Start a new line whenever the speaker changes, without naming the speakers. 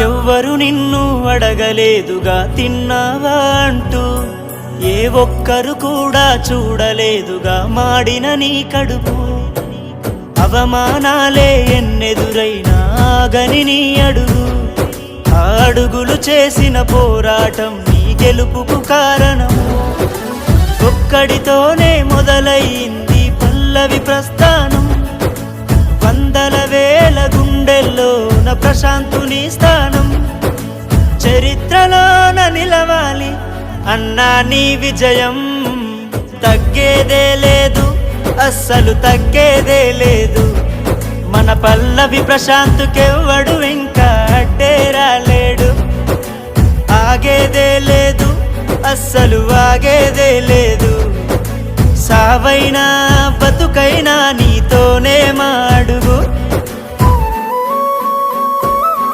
ఎవ్వరు నిన్ను అడగలేదుగా తిన్నావా అంటూ, ఏ ఒక్కరు కూడా చూడలేదుగా మాడిన నీ కడుపు. అవమానాలే ఎన్నెదురైనా ఆగని నీ అడుగు, ఆ అడుగులు చేసిన పోరాటం నీ గెలుపుకు కారణము. ఒక్కడితోనే మొదలయ్యింది పల్లవి ప్రస్థానం, వందల వేల గుండెల్లోన ప్రశాంతుని స్థానం. చరిత్రలోన నిలవాలి అన్నా నీ విజయం, తగ్గేదే లేదు అస్సలు తగ్గేదే లేదు. మన పల్లవి ప్రశాంతుకెవ్వడు ఇంకా అడ్డే రాలేడు. ఆగేదే లేదు అస్సలు ఆగేదే లేదు. సావైనా బతుకైనా నీతోనే మా